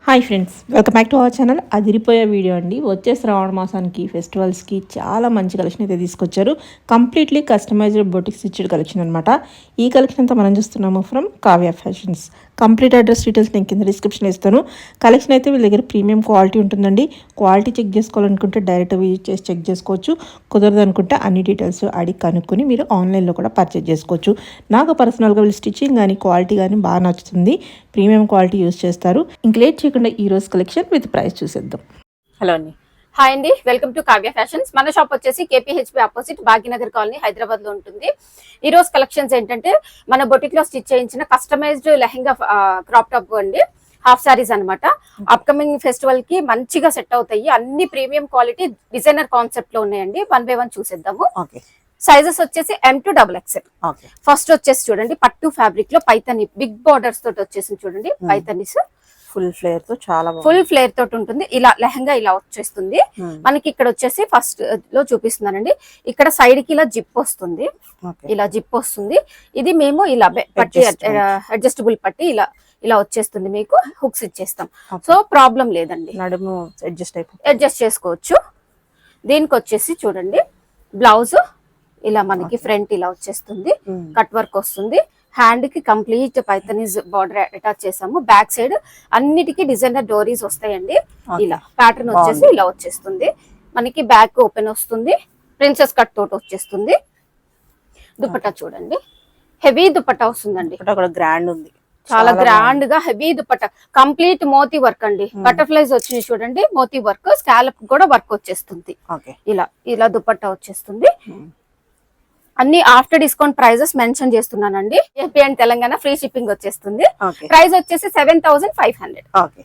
Hi friends, welcome back to our channel. అదిరిపోయే video అండి. వచ్చే శ్రావణ మాసానికి ఫెస్టివల్స్కి చాలా మంచి కలెక్షన్ అయితే తీసుకొచ్చారు. Completely customised boutique stitched collection అనమాట. ఈ కలెక్షన్ అంతా మనం చూస్తున్నాము from Kavya fashions. Complete address details నేను కింద డిస్క్రిప్షన్లో ఇస్తాను. కలెక్షన్ అయితే వీళ్ళ దగ్గర ప్రీమియం క్వాలిటీ ఉంటుందండి. క్వాలిటీ చెక్ చేసుకోవాలనుకుంటే డైరెక్ట్ విజిట్ చేసి చెక్ చేసుకోవచ్చు. కుదరదు అనుకుంటే అన్ని డీటెయిల్స్ అడిగి కనుక్కొని మీరు ఆన్లైన్లో కూడా పర్చేజ్ చేసుకోవచ్చు. నాకు పర్సనల్గా వీళ్ళు స్టిచ్చింగ్ కానీ క్వాలిటీ కానీ బాగా నచ్చుతుంది. ప్రీమియం క్వాలిటీ యూస్ చేస్తారు. ఇంక లేట్ చేయకుండా ఈ రోజు కలెక్షన్ విత్ ప్రైస్ చూసేద్దాం. హలో అండి. హాయ్ అండి, వెల్కమ్ టు కావ్య ఫ్యాషన్స్. మన షాప్ వచ్చేసి కేపీహెచ్పి ఆపోజిట్ భాగ్యనగర్ కాలనీ, హైదరాబాద్ లో ఉంటుంది. ఈ రోజు కలెక్షన్స్ ఏంటంటే మన బొటిక్ లో స్టిచ్ చేయించిన కస్టమైజ్డ్ లెహంగా క్రాప్ టాప్ అండి, హాఫ్ సారీస్ అనమాట. అప్కమింగ్ ఫెస్టివల్ కి మంచిగా సెట్ అవుతాయి. అన్ని ప్రీమియం క్వాలిటీ డిజైనర్ కాన్సెప్ట్ లో ఉన్నాయండి. 1 by 1 చూసేద్దాము. సైజెస్ వచ్చేసి M2XXL. ఫస్ట్ వచ్చేసి చూడండి, పట్టు ఫ్యాబ్రిక్ లో పైతని బిగ్ బార్డర్స్ తోటి వచ్చేసి చూడండి, పైతనీస్ ఫుల్ ఫ్లేర్ తో చాలా ఫుల్ ఫ్లేర్ తోటి ఉంటుంది. ఇలా లెహంగా ఇలా వచ్చేస్తుంది. మనకి ఇక్కడ వచ్చేసి ఫస్ట్ లో చూపిస్తున్నానండి. ఇక్కడ సైడ్ కి ఇలా జిప్ వస్తుంది, ఇలా జిప్ వస్తుంది. ఇది మేము ఇలా పట్టి అడ్జస్టబుల్ పట్టి ఇలా ఇలా వచ్చేస్తుంది. మీకు హుక్స్ ఇచ్చేస్తాం, సో ప్రాబ్లం లేదండి. నడుము అడ్జస్ట్ చేసుకోవచ్చు. దీనికి వచ్చేసి చూడండి, బ్లౌజ్ ఇలా మనకి ఫ్రంట్ ఇలా వచ్చేస్తుంది, కట్ వర్క్ వస్తుంది. హ్యాండ్ కి కంప్లీట్ పైథనీస్ బార్డర్ అటాచ్ చేసాము. బ్యాక్ సైడ్ అన్నిటికీ డిజైనర్ డోరీస్ వస్తాయండి. ఇలా ప్యాటర్న్ వచ్చేసి ఇలా వచ్చేస్తుంది. మనకి బ్యాక్ ఓపెన్ వస్తుంది, ప్రిన్సెస్ కట్ తోటి వచ్చేస్తుంది. దుపట్టా చూడండి, హెవీ దుపట్టా వస్తుందండి. గ్రాండ్ ఉంది, చాలా గ్రాండ్ గా heavy dupatta. Complete moti work అండి. బటర్ఫ్లైస్ వచ్చినాయి చూడండి, మోతీ వర్క్. స్కాలప్ కూడా వర్క్ వచ్చేస్తుంది. ఇలా ఇలా దుపట్టా వచ్చేస్తుంది. అన్ని ఆఫ్టర్ డిస్కౌంట్ ప్రైజెస్ మెన్షన్ చేస్తున్నానండి. AP and Telangana free shipping వచ్చేస్తుంది. ప్రైస్ వచ్చేసి 7500.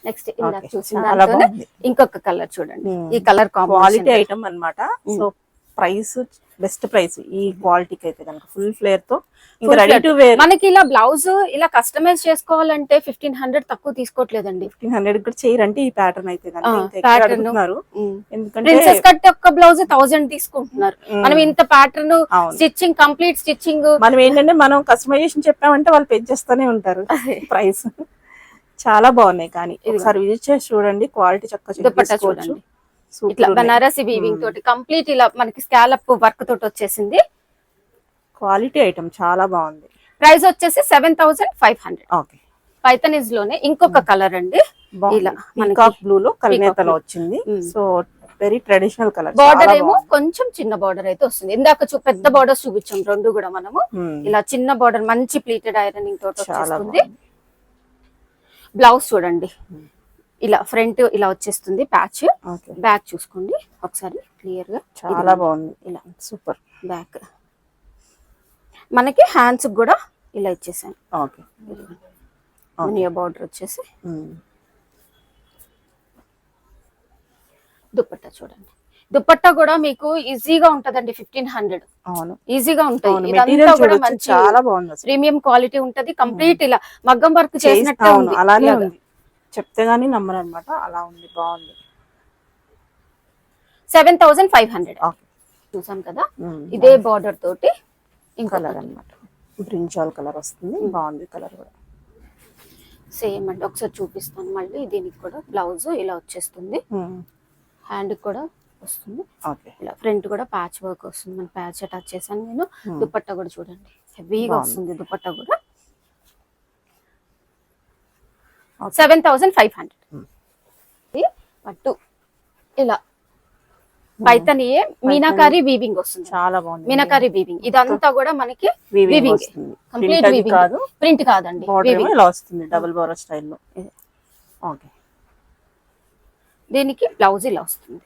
నెక్స్ట్ ఇలా చూసిన ఇంకొక కలర్ చూడండి. ఈ కలర్ క్వాలిటీ ఐటమ్ అన్నమాట. సో ప్రైస్ బెస్ట్ ప్రైస్ ఈ క్వాలిటీకి అయితే కనుక ఫుల్ ఫ్లేర్ తో రెడీ టు వేర్. మనకి ఇలా బ్లౌజ్ ఇలా కస్టమైజ్ చేసుకోవాలంటే 1500 తక్కువ తీసుకోవట్లేదండి. 1500 కూడా చేయరంటే ఈ ప్యాటర్న్ అయితే ప్రిన్సెస్ కట్ ఒక్క బ్లౌజ్ 1000 తీసుకుంటున్నారు. మనం ఇంత ప్యాటర్న్ స్టిచ్చింగ్, కంప్లీట్ స్టిచ్చింగ్ మనం ఏంటంటే మనం కస్టమైజేషన్ చెప్పామంటే వాళ్ళు పెంచేస్తూనే ఉంటారు ప్రైస్. చాలా బాగున్నాయి, కానీ ఒకసారి విజిట్ చేసి చూడండి. క్వాలిటీ చక్కగా చూడండి. ఇట్లా బనారసి వీవింగ్ తోటి కంప్లీట్ ఇలా మనకి స్కాలప్ వర్క్ తోటి వచ్చేసింది. క్వాలిటీ ఐటమ్ చాలా బాగుంది. ప్రైస్ వచ్చేసి 7500. పైథనీస్ లోనే ఇంకొక కలర్ అండి. ఇలా పీకాక్ బ్లూ లో కల్నేతలో వచ్చింది. So very traditional colour. Border ఏమో కొంచెం చిన్న బార్డర్ అయితే వస్తుంది. ఇందాక పెద్ద బార్డర్ చూపించాం రెండు కూడా మనము. ఇలా చిన్న బార్డర్ మంచి ప్లీటెడ్ ఐరనింగ్ తోటి వచ్చేస్తుంది. బ్లౌజ్ చూడండి, ఇలా ఫ్రంట్ ఇలా వచ్చేస్తుంది ప్యాచ్. బ్యాక్ చూసుకోండి ఒకసారి క్లియర్ గా, చాలా బాగుంది. ఇలా సూపర్. బ్యాక్ మనకి హ్యాండ్స్ కూడా ఇలా ఇచ్చేసాను. బార్డర్ వచ్చేసి దుపట్టా చూడండి. దుపట్టా కూడా మీకు ఈజీగా ఉంటదండి. 1500 ఈజీగా ఉంటాయి. ఇదంతా కూడా మంచి చాలా బాగుంది, ప్రీమియం క్వాలిటీ ఉంటది. కంప్లీట్ ఇలా మగ్గం వర్క్ చేసినట్టు అలానే ఉంది. చెప్తే గానీ నమ్మరు అనమాట, అలా ఉంది. బాగుంది. 7500 చూసాం కదా. ఇదే బార్డర్ తోటి ఇంకో కలర్ అనమాట, బ్రింజాల్ కలర్ వస్తుంది. బాగుంది కలర్ కూడా. సేమ్ అండి, ఒకసారి చూపిస్తాను మళ్ళీ. దీనికి కూడా బ్లౌజ్ ఇలా వచ్చేస్తుంది, హ్యాండ్ కూడా వస్తుంది. ఇలా ఫ్రంట్ కూడా ప్యాచ్ వర్క్ వస్తుంది. మన ప్యాచ్ అటాచ్ చేశాను నేను. దుపట్టా కూడా చూడండి, హెవీగా వస్తుంది దుపట్టా కూడా. 7500. పట్టు ఇలా పైతనియే మీనాకారి వీవింగ్ వస్తుంది. చాలా బాగుంది మీనాకారి వీవింగ్. ఇదంతా కూడా మనకి వీవింగ్, కంప్లీట్ వీవింగ్, ప్రింట్ కాదండి. ఇలా వస్తుంది డబుల్ బోర్డర్ స్టైల్లో. దీనికి బ్లౌజ్ ఇలా వస్తుంది.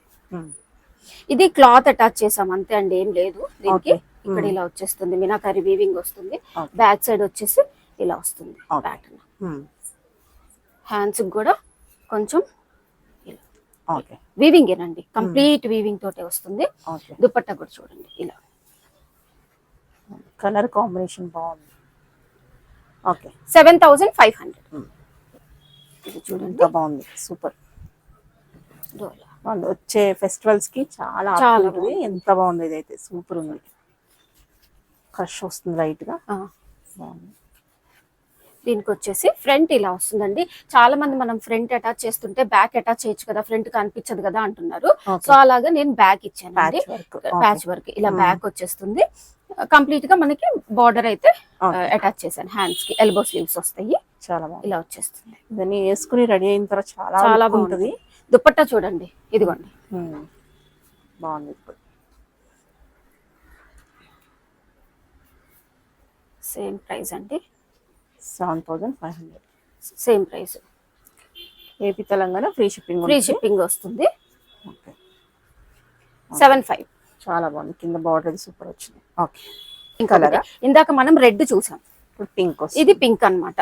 ఇది క్లాత్ అటాచ్ చేసాం అంతే అండి, ఏం లేదు దీనికి. ఇక్కడ ఇలా వచ్చేస్తుంది, మీనాకారి వీవింగ్ వస్తుంది. బ్యాక్ సైడ్ వచ్చేసి ఇలా వస్తుంది ప్యాటర్న్. హ్యాండ్స్ కూడా కొంచెం వీవింగ్ ఏనండి, కంప్లీట్ వీవింగ్ తోటే వస్తుంది. దుపట్టా కూడా చూడండి ఇలా. కలర్ కాంబినేషన్ బాగుంది. 7500. ఇది చూడండి, బాగుంది, సూపర్. వచ్చే ఫెస్టివల్స్ కి చాలా ఎంత బాగుంది. ఇదైతే సూపర్ ఉంది. క్రష్ వస్తుంది లైట్ గా. బాగుంది. దీనికి వచ్చేసి ఫ్రంట్ ఇలా వస్తుందండి. చాలా మంది మనం ఫ్రంట్ అటాచ్ చేస్తుంటే బ్యాక్ అటాచ్ చేయొచ్చు కదా, ఫ్రంట్ కనిపించదు కదా అంటున్నారు. సో అలాగా నేను బ్యాక్ ఇచ్చాను, ప్యాచ్ వర్క్ ఇలా బ్యాక్ వచ్చేస్తుంది. కంప్లీట్ గా మనకి బార్డర్ అయితే అటాచ్ చేశాను. హ్యాండ్స్ కి ఎల్బో స్లీవ్స్ వస్తాయి. చాలా బాగుంది. ఇలా వచ్చేస్తుంది. దాన్ని వేసుకుని రెడీ అయిన తర్వాత చాలా బాగుంటుంది. దుపట్టా చూడండి, ఇదిగోండి. బాగుంది. సేమ్ ప్రైస్ అండి, 7,500. Same price. AP Telangana free shipping వస్తుంది. 7,500. చాలా బాగుంది. కింద బార్డర్ సూపర్ వచ్చింది. ఓకే, ఇంకా ఇందాక మనం రెడ్ చూసాం, పింక్. ఇది పింక్ అన్నమాట.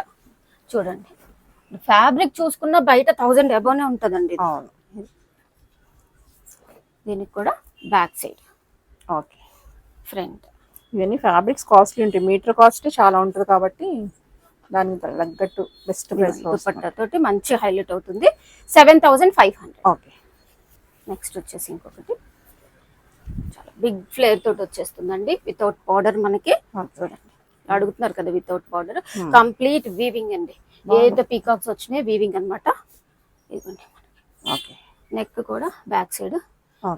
చూడండి, ఫ్యాబ్రిక్ చూసుకున్న బయట 1000 అబోనే ఉంటదండి. అవును. దీనికి కూడా బ్యాక్ సైడ్, ఓకే, ఫ్రంట్. ఇవన్నీ ఫ్యాబ్రిక్స్ కాస్ట్లీ ఉంటాయి, మీటర్ కాస్ట్ చాలా ఉంటుంది కాబట్టి దానికి తగ్గట్టు బెస్ట్ ప్రైస్ దుపట్టా తోటి మంచి హైలైట్ అవుతుంది. 7,500. ఓకే. నెక్స్ట్ వచ్చేసి ఇంకొకటి చాలా బిగ్ ఫ్లేర్ తోటి వచ్చేస్తుందండి, వితౌట్ బార్డర్. మనకి చూడండి, అడుగుతున్నారు కదా, వితౌట్ బార్డర్, కంప్లీట్ వీవింగ్ అండి. ఏదైతే పీకాక్స్ వచ్చినాయి వీవింగ్ అన్నమాట. ఇదిగోండి, ఓకే. నెక్ కూడా బ్యాక్ సైడ్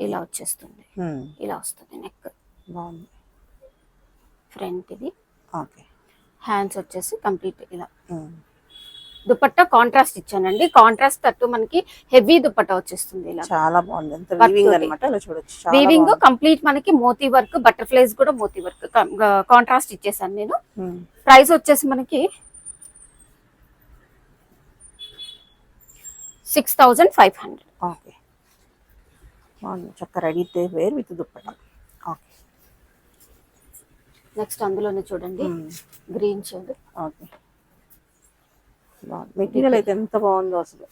ఇలా వచ్చేస్తుంది. ఇలా వస్తుంది నెక్. బాగుంది. ఫ్రంట్ ఇది. ఓకే. హ్యాండ్స్ వచ్చేసి కంప్లీట్ ఇలా. దుపట్టా కాంట్రాస్ట్ ఇచ్చానండి. కాంట్రాస్ట్ తట్టు మనకి హెవీ దుపట్టా వచ్చేస్తుంది. ఇలా చాలా బాగుంది. వీవింగ్ అన్నమాట. ఇలా చూడొచ్చు, వీవింగ్ కంప్లీట్ మనకి మోతీ వర్క్, బటర్ఫ్లైస్ కూడా మోతీ వర్క్ కాంట్రాస్ట్ ఇచ్చేసాను నేను. ప్రైస్ వచ్చేసి మనకి 6,500. ఓకే, చక్క ready to wear with dupatta. Okay. Next అందులోనే చూడండి, గ్రీన్ షేడ్. ఓకే, మెటీరియల్ అయితే ఎంత బాగుందో, అసలు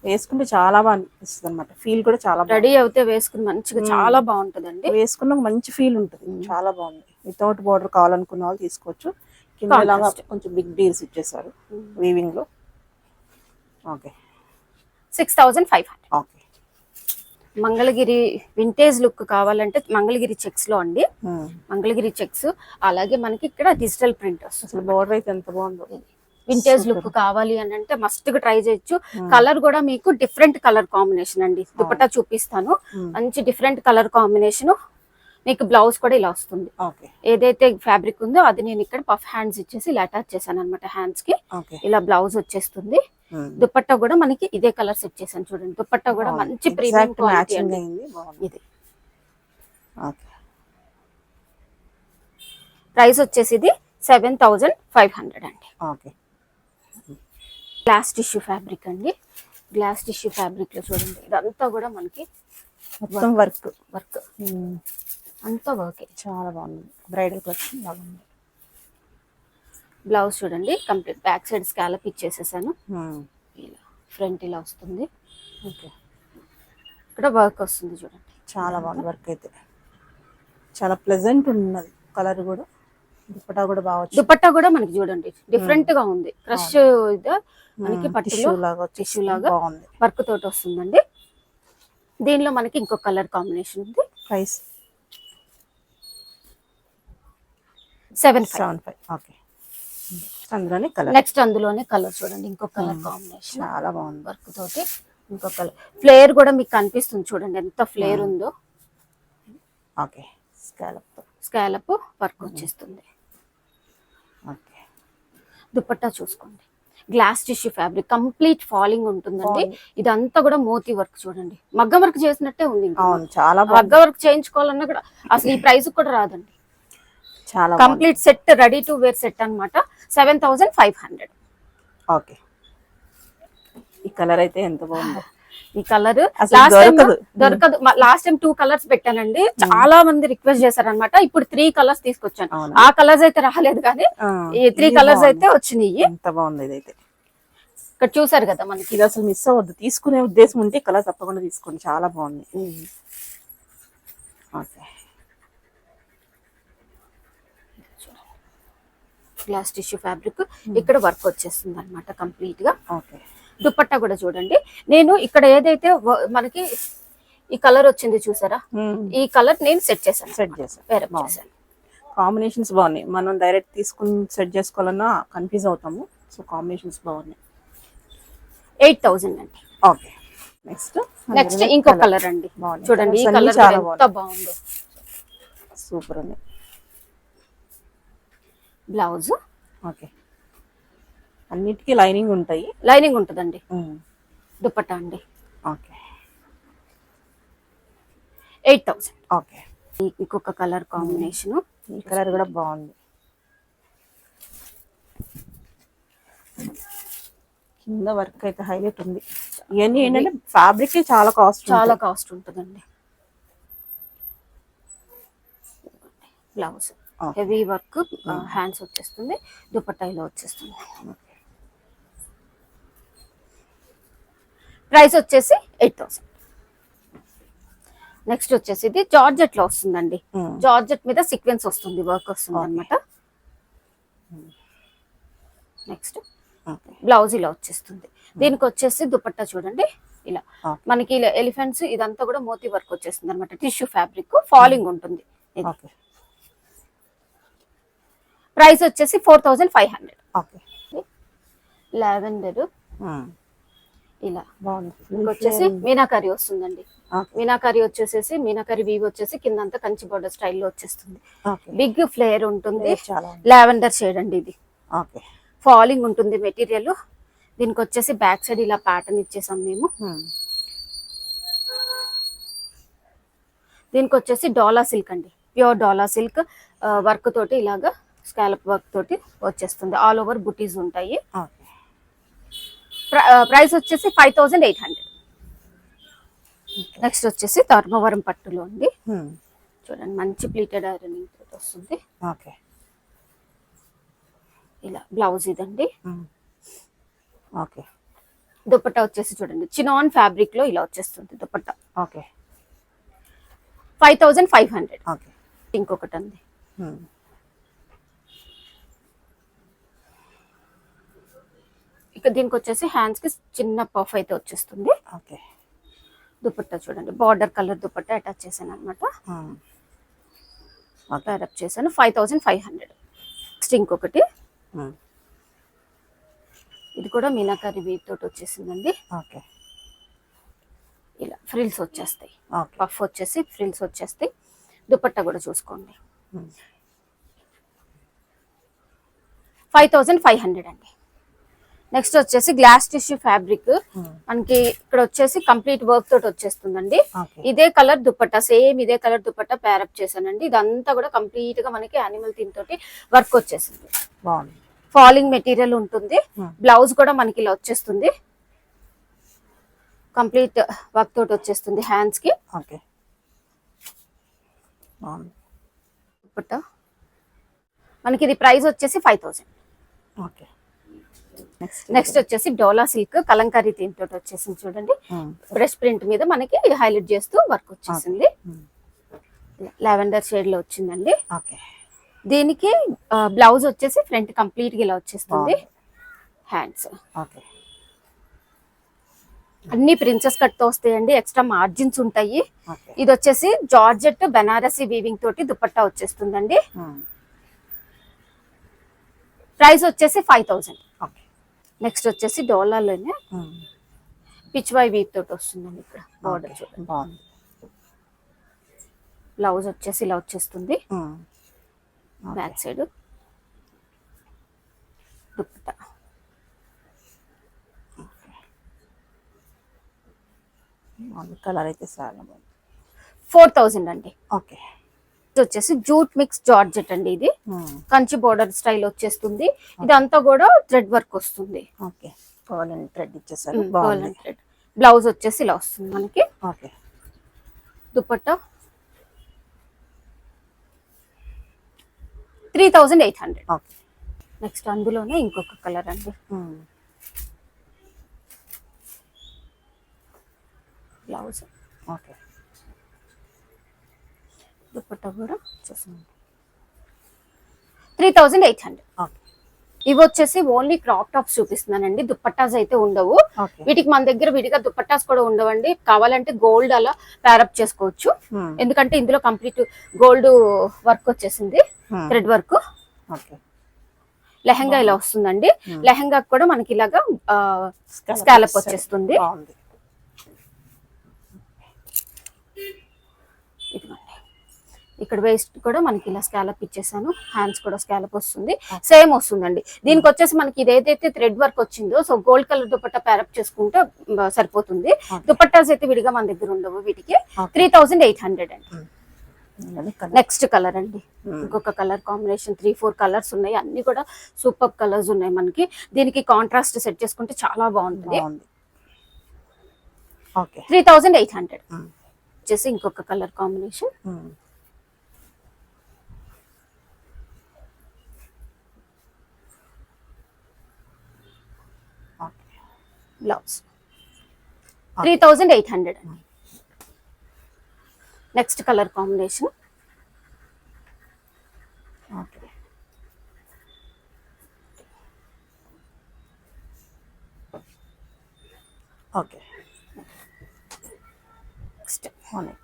వేసుకుంటే చాలా బాగా అనిపిస్తుంది అనమాట. ఫీల్ కూడా చాలా రెడీ అవుతే వేసుకుని మంచిగా చాలా బాగుంటుందండి. వేసుకున్న మంచి ఫీల్ ఉంటుంది. చాలా బాగుంది. వితౌట్ బార్డర్ కావాలనుకున్న వాళ్ళు తీసుకోవచ్చు. కింద కొంచెం బిగ్ డీల్స్ ఇచ్చేసారు వీవింగ్ లో. Okay, 6,500. Okay. Mangalagiri vintage look కావాలంటే మంగళగిరి చెక్స్ లో అండి, మంగళగిరి చెక్స్. అలాగే మనకి ఇక్కడ డిజిటల్ ప్రింట్ వస్తుంది. బోర్డర్ అయితే ఎంత బాగుందో. వింటేజ్ లుక్ కావాలి అని అంటే మస్ట్ గా ట్రై చేయొచ్చు. కలర్ కూడా మీకు డిఫరెంట్ కలర్ కాంబినేషన్ అండి. దుపట్టా చూపిస్తాను, మంచి డిఫరెంట్ కలర్ కాంబినేషన్. మీకు బ్లౌజ్ కూడా ఇలా వస్తుంది. ఏదైతే ఫ్యాబ్రిక్ ఉందో అది నేను ఇక్కడ పఫ్ హ్యాండ్స్ ఇచ్చేసి ఇలా అటాచ్ చేశాను అనమాట. హ్యాండ్స్ కి ఇలా బ్లౌజ్ వచ్చేస్తుంది. దుపట్టా కూడా మనకి ఇదే కలర్ సెట్ చేశాను. చూడండి, దుపట్టా కూడా మంచి ప్రీమియం క్వాలిటీ అండి ఇది. ప్రైస్ వచ్చేసి ఇది 7,500 అండి. గ్లాస్ టిష్యూ ఫ్యాబ్రిక్ అండి. గ్లాస్ టిష్యూ ఫ్యాబ్రిక్ లో చూడండి, ఇదంతా కూడా మనకి మొత్తం వర్క్ అంతా వర్క్. చాలా బాగుంది. బ్రైడల్ కలెక్షన్ బాగుంది. బ్లౌజ్ చూడండి, కంప్లీట్ బ్యాక్ సైడ్ స్కాలప్ ఇచ్చేసేసాను. ఇలా ఫ్రంట్ ఇలా వస్తుంది. ఓకే, ఇక్కడ వర్క్ వస్తుంది చూడండి. చాలా బాగుంది వర్క్ అయితే. చాలా ప్లెజెంట్ ఉన్నది. కలర్ కూడా, దుపట్టా కూడా బాగా, దుపట్టా కూడా మనకి చూడండి డిఫరెంట్ గా ఉంది. క్రష్ మనకి పట్టులో టిష్యూ లాగా వర్క్ తోటి వస్తుందండి. దీనిలో మనకి ఇంకో కలర్ కాంబినేషన్ ఉంది. ప్రైస్ 7,500. ఓకే. అందులోనే కలర్, నెక్స్ట్ అందులోనే కలర్ చూడండి, ఇంకో కలర్ కాంబినేషన్ చాలా బాగుంది. వర్క్ తోటి ఇంకో కలర్. ఫ్లేర్ కూడా మీకు కనిపిస్తుంది చూడండి, ఎంత ఫ్లేర్ ఉందో. ఓకే, స్కాలప్ వర్క్ వచ్చేస్తుంది. ఓకే. దుపట్టా చూసుకోండి, glass tissue fabric, complete falling ఉంటుందండి. ఇదంతా కూడా మోతీ వర్క్ చూడండి, మగ్గం వర్క్ చేసినట్టే ఉంది. చాలా మగ్గం వర్క్ చేయించుకోవాలన్నా కూడా అసలు ఈ ప్రైస్ కూడా రాదండి. చాలా complete set, ready to wear set అన్నమాట. 7,500. ఓకే. ఈ కలర్ అయితే ఎంత బాగుందో. ఈ కలర్ దొరకదు. లాస్ట్ టైం 2 కలర్స్ పెట్టానండి. చాలా మంది రిక్వెస్ట్ చేశారనమాట. ఇప్పుడు 3 కలర్స్ తీసుకొచ్చాను. ఆ కలర్స్ అయితే రాలేదు కానీ ఈ 3 కలర్స్ అయితే వచ్చినాయి. ఎంత బాగుంది ఇదైతే. ఇక్కడ చూసారు కదా మనకి. ఇది అసలు మిస్ అవ్వద్దు. తీసుకునే ఉద్దేశం ఉంటే కలర్ తప్పకుండా తీసుకోండి, చాలా బాగుంది. ఓకే. గ్లాస్ టిష్యూ ఫ్యాబ్రిక్, ఇక్కడ వర్క్ వచ్చేస్తుంది అనమాట కంప్లీట్ గా. ఓకే. దుపట్టా కూడా చూడండి, నేను ఇక్కడ ఏదైతే మనకి ఈ కలర్ వచ్చింది చూసారా, ఈ కలర్ నేను సెట్ చేశాను. వేరే చేశాను. కాంబినేషన్స్ బాగున్నాయి. మనం డైరెక్ట్ తీసుకుని సెట్ చేసుకోవాలన్నా కన్ఫ్యూజ్ అవుతాము. సో కాంబినేషన్స్ బాగున్నాయి. 8,000 అండి. ఓకే, నెక్స్ట్ నెక్స్ట్ ఇంకో కలర్ అండి. బాగుంది. చూడండి ఈ Colours అన్నీ కలర్ చాలా ఎంత బాగుందో. సూపర్ ఉంది. బ్లౌజ్ ఓకే, అన్నిటికీ లైనింగ్ ఉంటాయి. లైనింగ్ ఉంటుందండి. దుపట్టా అండి. ఓకే, 8,000. ఓకే. ఇంకొక కలర్ కాంబినేషన్. ఈ కలర్ కూడా బాగుంది. కింద వర్క్ అయితే హైలైట్ ఉంది. ఇవన్నీ ఏంటంటే ఫ్యాబ్రిక్ చాలా కాస్ట్ ఉంటుందండి. Blouse Okay. Heavy work, hands వచ్చేస్తుంది, దుపట్టా ఇలా వచ్చేస్తుంది. ప్రైస్ వచ్చేసి 8,000. నెక్స్ట్ వచ్చేసి ఇది జార్జెట్ లో వస్తుందండి. జార్జెట్ మీద సీక్వెన్స్ వస్తుంది, వర్క్ వస్తుంది అన్నమాట. నెక్స్ట్ బ్లౌజ్ ఇలా వచ్చేస్తుంది. దీనికి వచ్చేసి దుపట్టా చూడండి ఇలా మనకి ఎలిఫెంట్స్ ఇదంతా కూడా మోతీ వర్క్ వచ్చేస్తుంది అనమాట. టిష్యూ ఫ్యాబ్రిక్, ఫాలింగ్ ఉంటుంది. ప్రైస్ వచ్చేసి 4,500. లావెండర్ ఇలా వచ్చేసి మీనాకరీ వస్తుందండి. మీనాకరీ వచ్చేసేసి మీనాకరీ వీవ్ వచ్చేసి కిందంతా కంచి బోర్డర్ స్టైల్లో వచ్చేస్తుంది. బిగ్ ఫ్లేర్ ఉంటుంది. లావెండర్ షేడ్ అండి ఇది. ఫాలింగ్ ఉంటుంది మెటీరియల్. దీనికి వచ్చేసి బ్యాక్ సైడ్ ఇలా ప్యాటర్న్ ఇచ్చేసాం మేము. దీనికి వచ్చేసి డోలా సిల్క్ అండి, ప్యూర్ డోలా సిల్క్ వర్క్ తోటి ఇలాగా స్కాలప్ వర్క్ తోటి వచ్చేస్తుంది. ఆల్ ఓవర్ బుటీస్ ఉంటాయి. ప్రైస్ వచ్చేసి 5,800. నెక్స్ట్ వచ్చేసి ధర్మవరం పట్టులో అండి. చూడండి మంచి ప్లీటెడ్ ఐరనింగ్ తోటి వస్తుంది. ఇలా బ్లౌజ్ ఇదండి. దుపట్టా వచ్చేసి చూడండి చినాన్ ఫ్యాబ్రిక్ లో ఇలా వచ్చేస్తుంది దుపట్టా. 5,500. ఇంకొకటి అండి. ఇక దీనికి వచ్చేసి హ్యాండ్స్ కి చిన్న పఫ్ అయితే వచ్చేస్తుంది. దుపట్టా చూడండి బార్డర్ కలర్ దుపట్టా అటాచ్ చేశాను అనమాట. అటాచ్ చేశాను. 5,500. నెక్స్ట్ ఇంకొకటి ఇది కూడా మీనాకరీ వీవ్ తోటి వచ్చేసిందండి. ఇలా ఫ్రిల్స్ వచ్చేస్తాయి. పఫ్ వచ్చేసి ఫ్రిల్స్ వచ్చేస్తాయి. దుపట్టా కూడా చూసుకోండి. 5,500 అండి. నెక్స్ట్ వచ్చేసి గ్లాస్ టిష్యూ ఫ్యాబ్రిక్ మనకి ఇక్కడ వచ్చేసి కంప్లీట్ వర్క్ తోటి వచ్చేస్తుందండి. ఇదే కలర్ దుపట్టా, సేమ్ ఇదే కలర్ దుపట్టా ప్యారప్ చేశానండి. ఇదంతా కూడా కంప్లీట్ గా మనకి యానిమల్ థీమ్ తోటి వర్క్ వచ్చేసింది. ఫాలింగ్ మెటీరియల్ ఉంటుంది. బ్లౌజ్ కూడా మనకి ఇలా వచ్చేస్తుంది. కంప్లీట్ వర్క్ తోటి వచ్చేస్తుంది హ్యాండ్స్ కి. దుపట్టా మనకి ఇది ప్రైస్ వచ్చేసి 5,000. నెక్స్ట్ వచ్చేసి డోలా సిల్క్ కలంకారీ థీమ్ తోటి వచ్చేసింది చూడండి. బ్రష్ ప్రింట్ మీద మనకి హైలైట్ చేస్తూ వర్క్ వచ్చేసింది. లావెండర్ షేడ్ లో వచ్చిందండి. దీనికి బ్లౌజ్ వచ్చేసి ఫ్రంట్ కంప్లీట్ గా ఇలా వచ్చేస్తుంది. హ్యాండ్స్ అన్ని ప్రిన్సెస్ కట్ తో వస్తాయండి. ఎక్స్ట్రా మార్జిన్స్ ఉంటాయి. ఇది వచ్చేసి జార్జెట్ బెనారసీ వీవింగ్ తోటి దుపట్టా వచ్చేస్తుందండి. ప్రైస్ వచ్చేసి 5,000. నెక్స్ట్ వచ్చేసి డోలాలోనే పిచ్వాయ్ వీవ్ తోటి వస్తుందండి. ఇక్కడ బార్డర్ చూడండి. బ్లౌజ్ వచ్చేసి ఇలా వచ్చేస్తుంది. Back side dupatta. కలర్ అయితే చాలా బాగుంది. 4,000 అండి. వచ్చేసి జూట్ మిక్స్ జార్జెట్ అండి. ఇది కంచి బోర్డర్ స్టైల్ వచ్చేస్తుంది. ఇదంతా కూడా థ్రెడ్ వర్క్ వస్తుంది. థ్రెడ్ ఇచ్చేసారు. థ్రెడ్ బ్లౌజ్ వచ్చేసి ఇలా వస్తుంది మనకి. దుపట్టా 3,800. నెక్స్ట్ అందులోనే ఇంకొక కలర్ అండి. బ్లౌజ్ దుపట్టా కూడా 3,800. ఇవి వచ్చేసి ఓన్లీ క్రాప్ టాప్స్ చూపిస్తున్నానండి. దుపట్టాస్ అయితే ఉండవు. వీటికి మన దగ్గర విడిగా దుపట్టాస్ కూడా ఉండవండి. కావాలంటే గోల్డ్ అలా ప్యారప్ చేసుకోవచ్చు. ఎందుకంటే ఇందులో కంప్లీట్ గోల్డ్ వర్క్ వచ్చేసింది, థ్రెడ్ వర్క్. లెహంగా ఇలా వస్తుందండి. లెహంగా కూడా మనకి ఇలాగా స్కాలప్ వచ్చేస్తుంది. ఇదిగోండి, ఇక్కడ వేస్ట్ కూడా మనకి ఇలా స్కాలప్ ఇచ్చేసాను. హ్యాండ్స్ కూడా స్కాలప్ వస్తుంది, సేమ్ వస్తుందండి. దీనికి వచ్చేసి మనకి ఇది ఏదైతే థ్రెడ్ వర్క్ వచ్చిందో, so gold colour dupatta pair up చేసుకుంటే సరిపోతుంది. దుపట్టాస్ అయితే విడిగా మన దగ్గర ఉండవు. వీటికి 3800 అండి. నెక్స్ట్ కలర్ అండి, ఇంకొక కలర్ కాంబినేషన్ 3-4 కలర్స్ ఉన్నాయి. అన్ని కూడా సూపర్ కలర్స్ ఉన్నాయి మనకి. దీనికి కాంట్రాస్ట్ సెట్ చేసుకుంటే చాలా బాగుంటుంది. 3800 వచ్చేసి ఇంకొక కలర్ కాంబినేషన్. బ్లౌజ్ 3800 అండి. నెక్స్ట్ కలర్ కాంబినేషన్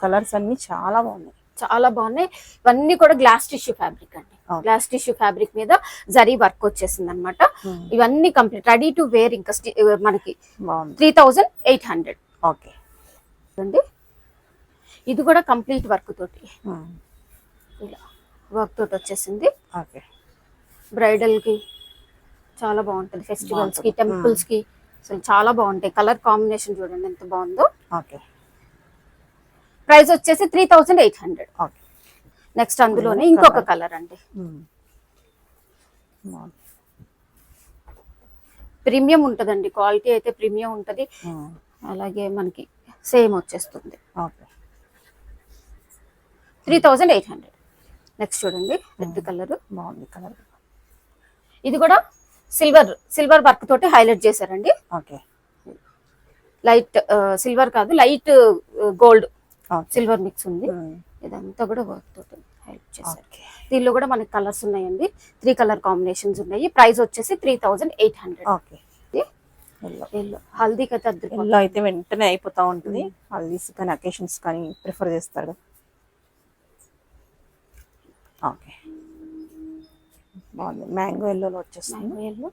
కలర్స్ అన్ని చాలా బాగున్నాయి, చాలా బాగున్నాయి. ఇవన్నీ కూడా గ్లాస్ టిష్యూ ఫ్యాబ్రిక్ అండి. గ్లాస్ టిష్యూ ఫ్యాబ్రిక్ మీద జరీ వర్క్ వచ్చేసింది అనమాట. ఇవన్నీ కంప్లీట్ రెడీ టు వేర్. ఇంకా మనకి 3800 అండి. ఇది కూడా కంప్లీట్ వర్క్ తోటి, ఇలా వర్క్ తోటి వచ్చేసింది. బ్రైడల్ కి చాలా బాగుంటుంది, ఫెస్టివల్స్ కి, టెంపుల్స్ కి అసలు చాలా బాగుంటాయి. కలర్ కాంబినేషన్ చూడండి ఎంత బాగుందో. ప్రైస్ వచ్చేసి 3800. నెక్స్ట్ అందులోనే ఇంకొక కలర్ అండి, ప్రీమియం ఉంటదండి. క్వాలిటీ అయితే ప్రీమియం ఉంటది. అలాగే మనకి సేమ్ వచ్చేస్తుంది. 3800. నెక్స్ట్ చూడండి, రెడ్ కలర్ బాగుంది. కలర్ ఇది కూడా సిల్వర్ వర్క్ తోటి హైలైట్ చేశారండి. లైట్ సిల్వర్ కాదు, లైట్ గోల్డ్ సిల్వర్ మిక్స్ ఉంది. ఇదంతా కూడా వర్క్ తోటి హైలైట్ చేశారు. దీనిలో కూడా మనకి కలర్స్ ఉన్నాయండి. 3 కలర్ కాంబినేషన్స్ ఉన్నాయి. ప్రైస్ వచ్చేసి 3800. హల్దీకి అయితే ఎల్లో అయితే వెంటనే అయిపోతా ఉంటుంది. హల్దీస్ కానీ అకేషన్స్ కానీ ప్రిఫర్ చేస్తాడు. బాగుంది. మ్యాంగో ఎల్లోలో వచ్చేస్తుంది.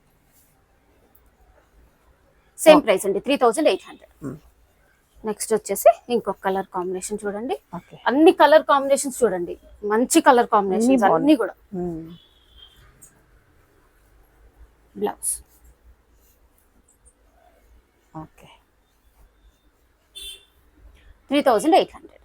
సేమ్ ప్రైస్ అండి, 3800. నెక్స్ట్ వచ్చేసి ఇంకొక కలర్ కాంబినేషన్ చూడండి. అన్ని కలర్ కాంబినేషన్స్ చూడండి, మంచి కలర్ కాంబినేషన్స్ అన్ని కూడా. బ్లౌజ్ 3800.